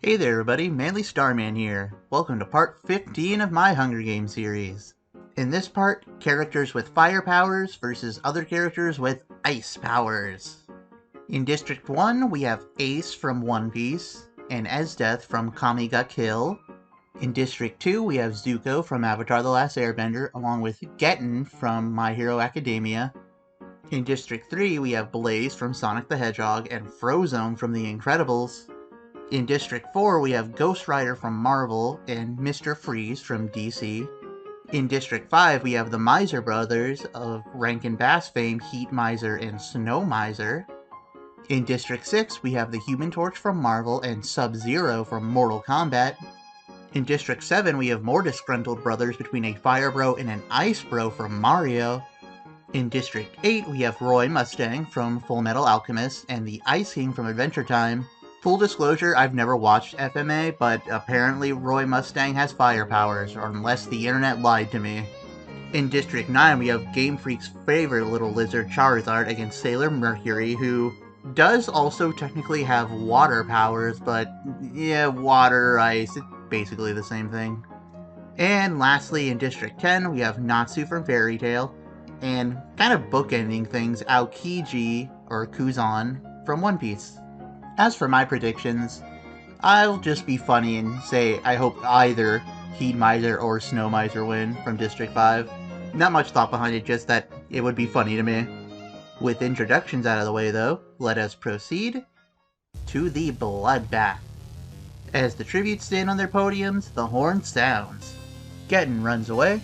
Hey there everybody, Manly Starman here. Welcome to part 15 of my Hunger Games series. In this part, characters with fire powers versus other characters with ice powers. In District 1, we have Ace from One Piece, and Exdeath from Kami Ga Kill. In District 2, we have Zuko from Avatar The Last Airbender, along with Getten from My Hero Academia. In District 3, we have Blaze from Sonic the Hedgehog and Frozone from The Incredibles. In District 4, we have Ghost Rider from Marvel and Mr. Freeze from DC. In District 5, we have the Miser brothers of Rankin Bass fame, Heat Miser and Snow Miser. In District 6, we have the Human Torch from Marvel and Sub-Zero from Mortal Kombat. In District 7, we have more disgruntled brothers between a Fire Bro and an Ice Bro from Mario. In District 8, we have Roy Mustang from Full Metal Alchemist and the Ice King from Adventure Time. Full disclosure, I've never watched FMA, but apparently Roy Mustang has fire powers, or unless the internet lied to me. In District 9, we have Game Freak's favorite little lizard Charizard against Sailor Mercury, who does also technically have water powers, but yeah, water, ice, it's basically the same thing. And lastly, in District 10, we have Natsu from Fairy Tail, and kind of bookending things, Aokiji, or Kuzan, from One Piece. As for my predictions, I'll just be funny and say I hope either Heat Miser or Snow Miser win from District 5. Not much thought behind it, just that it would be funny to me. With introductions out of the way though, let us proceed to the bloodbath. As the tributes stand on their podiums, the horn sounds. Getten runs away.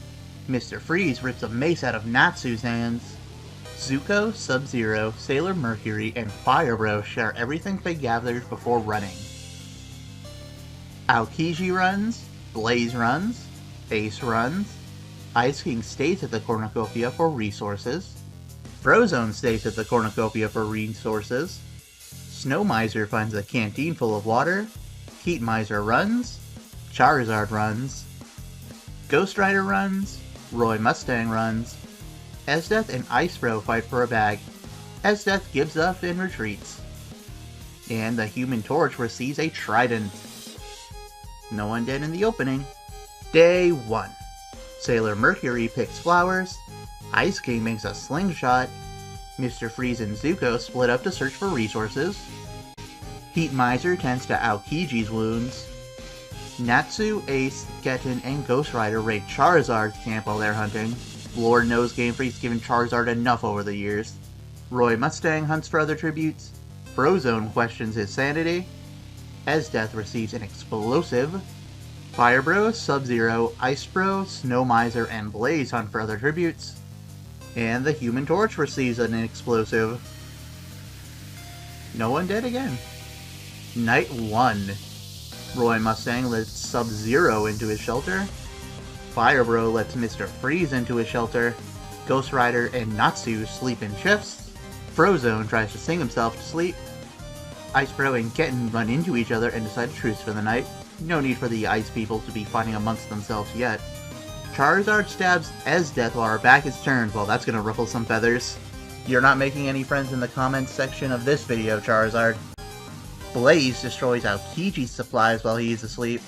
Mr. Freeze rips a mace out of Natsu's hands. Zuko, Sub-Zero, Sailor Mercury, and Fire Bro share everything they gathered before running. Aokiji runs, Blaze runs, Ace runs, Ice King stays at the cornucopia for resources, Frozone stays at the cornucopia for resources, Snow Miser finds a canteen full of water, Heat Miser runs, Charizard runs, Ghost Rider runs, Roy Mustang runs, Exdeath and Ice Bro fight for a bag. Exdeath gives up and retreats. And the Human Torch receives a trident. No one dead in the opening. Day 1. Sailor Mercury picks flowers. Ice King makes a slingshot. Mr. Freeze and Zuko split up to search for resources. Heat Miser tends to Aokiji's wounds. Natsu, Ace, Getten, and Ghost Rider raid Charizard's camp while they're hunting. Lord knows Game Freak's given Charizard enough over the years. Roy Mustang hunts for other tributes. Frozone questions his sanity. Exdeath receives an explosive. Fire Bro, Sub-Zero, Ice Bro, Snow Miser, and Blaze hunt for other tributes. And the Human Torch receives an explosive. No one dead again. Night 1. Roy Mustang lets Sub-Zero into his shelter. Fire Bro lets Mr. Freeze into his shelter. Ghost Rider and Natsu sleep in shifts. Frozone tries to sing himself to sleep. Ice Bro and Getten run into each other and decide to truce for the night. No need for the Ice people to be fighting amongst themselves yet. Charizard stabs Exdeath while her back is turned. Well, that's gonna ruffle some feathers. You're not making any friends in the comments section of this video, Charizard. Blaze destroys Aokiji's supplies while he is asleep.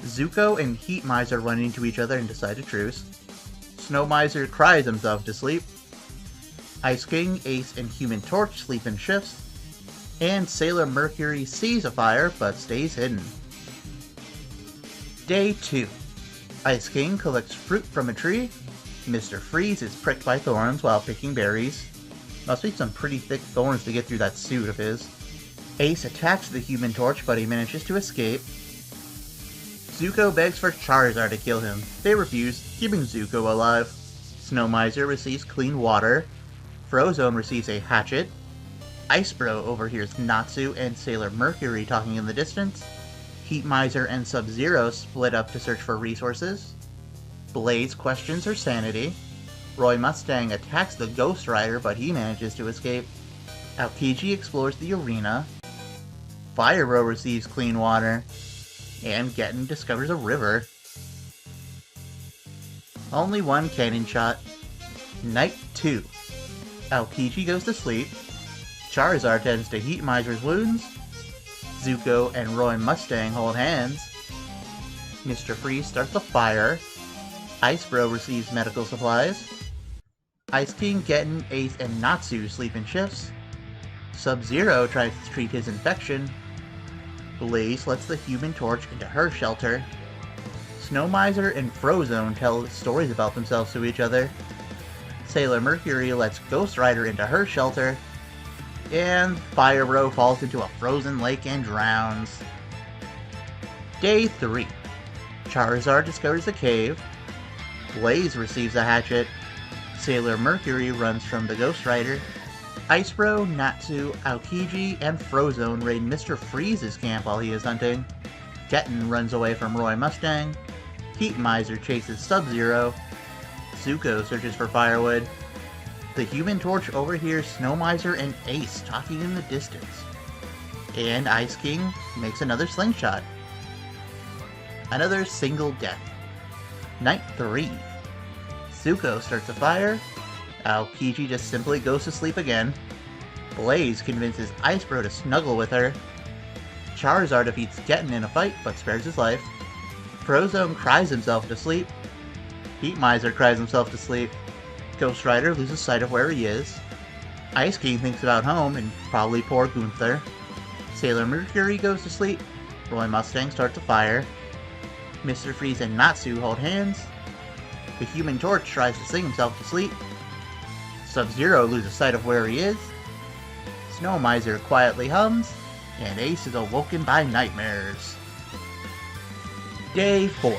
Zuko and Heat Miser run into each other and decide to truce. Snow Miser cries himself to sleep. Ice King, Ace, and Human Torch sleep in shifts. And Sailor Mercury sees a fire but stays hidden. Day 2. Ice King collects fruit from a tree. Mr. Freeze is pricked by thorns while picking berries. Must be some pretty thick thorns to get through that suit of his. Ace attacks the Human Torch, but he manages to escape. Zuko begs for Charizard to kill him. They refuse, keeping Zuko alive. Snow Miser receives clean water. Frozone receives a hatchet. Ice Bro overhears Natsu and Sailor Mercury talking in the distance. Heat Miser and Sub-Zero split up to search for resources. Blaze questions her sanity. Roy Mustang attacks the Ghost Rider, but he manages to escape. Aokiji explores the arena. Fire Bro receives clean water. And Getten discovers a river. Only one cannon shot. Night 2. Aokiji goes to sleep. Charizard tends to Heat Miser's wounds. Zuko and Roy Mustang hold hands. Mr. Freeze starts a fire. Ice Bro receives medical supplies. Ice King, Getten, Ace, and Natsu sleep in shifts. Sub-Zero tries to treat his infection. Blaze lets the Human Torch into her shelter. Snow Miser and Frozone tell stories about themselves to each other. Sailor Mercury lets Ghost Rider into her shelter. And Fire Bro falls into a frozen lake and drowns. Day 3. Charizard discovers a cave. Blaze receives a hatchet. Sailor Mercury runs from the Ghost Rider. Ice Bro, Natsu, Aokiji, and Frozone raid Mr. Freeze's camp while he is hunting. Getten runs away from Roy Mustang. Heat Miser chases Sub-Zero. Zuko searches for firewood. The Human Torch overhears Snow Miser and Ace talking in the distance. And Ice King makes another slingshot. Another single death. Night 3. Zuko starts a fire. Aokiji just simply goes to sleep again. Blaze convinces Ice Bro to snuggle with her. Charizard defeats Getten in a fight, but spares his life. Frozone cries himself to sleep. Heat Miser cries himself to sleep. Ghost Rider loses sight of where he is. Ice King thinks about home, and probably poor Gunther. Sailor Mercury goes to sleep. Roy Mustang starts a fire. Mr. Freeze and Natsu hold hands. The Human Torch tries to sing himself to sleep. Sub-Zero loses sight of where he is. Snow Miser quietly hums, and Ace is awoken by nightmares. Day 4.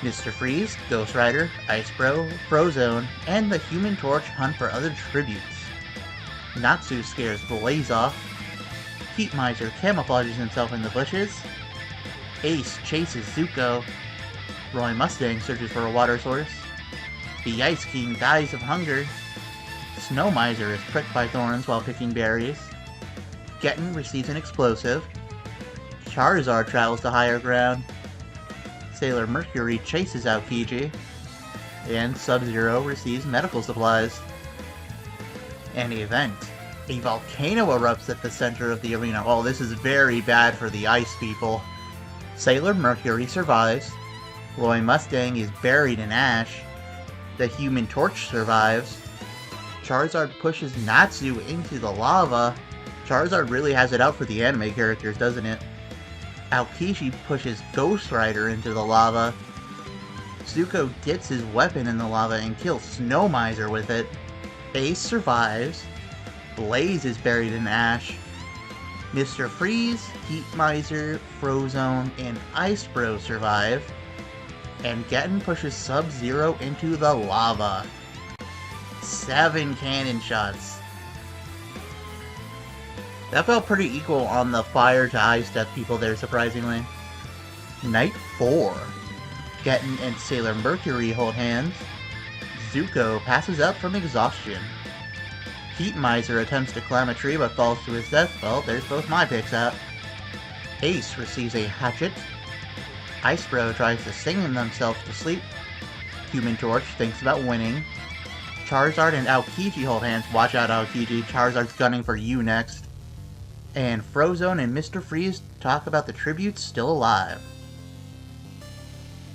Mr. Freeze, Ghost Rider, Ice Bro, Frozone, and the Human Torch hunt for other tributes. Natsu scares Blaze off. Heat Miser camouflages himself in the bushes. Ace chases Zuko. Roy Mustang searches for a water source. The Ice King dies of hunger. Snow Miser is pricked by thorns while picking berries. Getten receives an explosive. Charizard travels to higher ground. Sailor Mercury chases Aokiji. And Sub-Zero receives medical supplies. An event. A volcano erupts at the center of the arena. Oh, this is very bad for the ice people. Sailor Mercury survives. Roy Mustang is buried in ash. The Human Torch survives. Charizard pushes Natsu into the lava. Charizard really has it out for the anime characters, doesn't it? Aokiji pushes Ghost Rider into the lava. Zuko dips his weapon in the lava and kills Snow Miser with it. Ace survives. Blaze is buried in ash. Mr. Freeze, Heat Miser, Frozone, and Ice Bro survive. And Getten pushes Sub-Zero into the lava. 7 cannon shots. That felt pretty equal on the fire to ice death people there, surprisingly. Night 4. Getten and Sailor Mercury hold hands. Zuko passes out from exhaustion. Heat Miser attempts to climb a tree but falls to his death. Well, there's both my picks out. Ace receives a hatchet. Ice Bro tries to sing themselves to sleep. Human Torch thinks about winning. Charizard and Aokiji hold hands. Watch out, Aokiji. Charizard's gunning for you next. And Frozone and Mr. Freeze talk about the tributes still alive.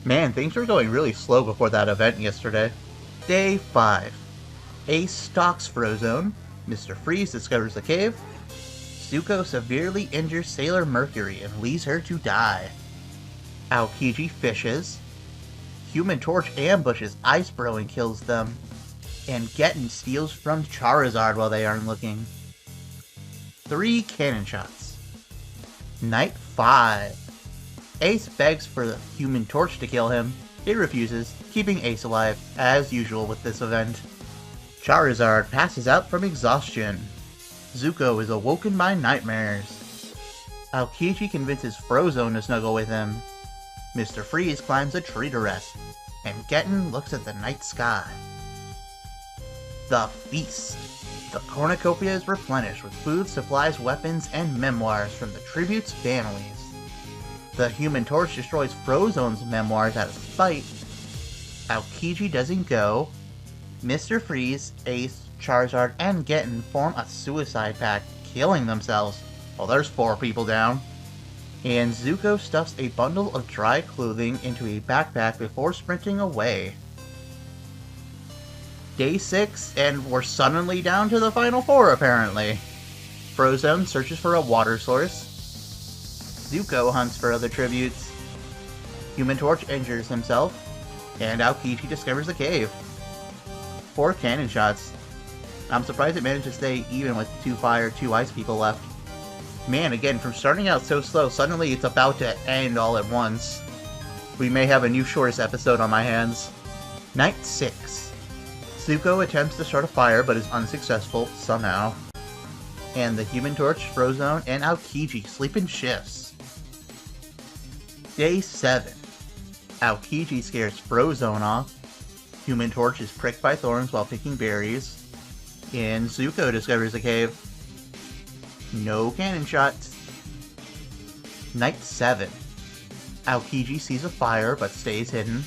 Man, things were going really slow before that event yesterday. Day 5. Ace stalks Frozone. Mr. Freeze discovers the cave. Zuko severely injures Sailor Mercury and leaves her to die. Aokiji fishes. Human Torch ambushes Ice Bro and kills them. And Getten steals from Charizard while they aren't looking. 3 cannon shots. Night 5. Ace begs for the Human Torch to kill him. It refuses, keeping Ace alive, as usual with this event. Charizard passes out from exhaustion. Zuko is awoken by nightmares. Aokiji convinces Frozone to snuggle with him. Mr. Freeze climbs a tree to rest, and Getten looks at the night sky. The Feast. The cornucopia is replenished with food, supplies, weapons, and memoirs from the tribute's families. The Human Torch destroys Frozone's memoirs out of spite. Aokiji doesn't go. Mr. Freeze, Ace, Charizard, and Getten form a suicide pact, killing themselves. Well, there's 4 people down. And Zuko stuffs a bundle of dry clothing into a backpack before sprinting away. Day 6, and we're suddenly down to the final 4 apparently. Frozone searches for a water source. Zuko hunts for other tributes. Human Torch injures himself. And Aokiji discovers the cave. 4 cannon shots. I'm surprised it managed to stay even with 2 fire, 2 ice people left. Man, again, from starting out so slow, suddenly it's about to end all at once. We may have a new shortest episode on my hands. Night 6. Zuko attempts to start a fire, but is unsuccessful, somehow. And the Human Torch, Frozone, and Aokiji sleep in shifts. Day 7. Aokiji scares Frozone off. Human Torch is pricked by thorns while picking berries. And Zuko discovers the cave. No cannon shots. Night 7. Aokiji sees a fire but stays hidden.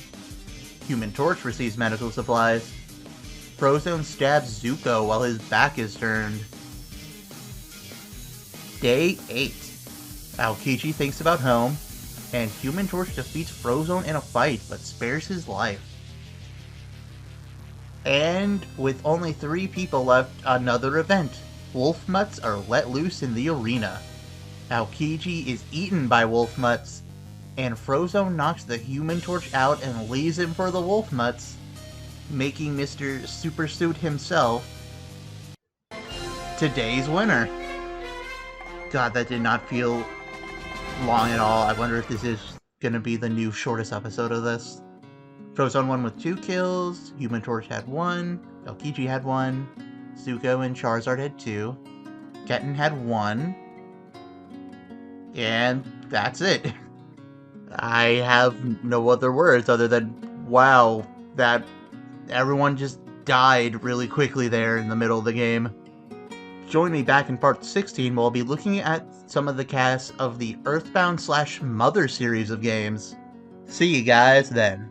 Human Torch receives medical supplies. Frozone stabs Zuko while his back is turned. Day 8. Aokiji thinks about home, and Human Torch defeats Frozone in a fight but spares his life. And with only 3 people left, another event. Wolf Mutts are let loose in the arena. Aokiji is eaten by Wolf Mutts, and Frozone knocks the Human Torch out and leaves him for the Wolf Mutts, making Mr. Super Suit himself today's winner. God, that did not feel long at all. I wonder if this is going to be the new shortest episode of this. Frozone won with 2 kills, Human Torch had 1, Aokiji had 1, Zuko and Charizard had 2, Ketten had 1, and that's it. I have no other words other than, wow, that everyone just died really quickly there in the middle of the game. Join me back in part 16 where I'll be looking at some of the cast of the Earthbound / Mother series of games. See you guys then.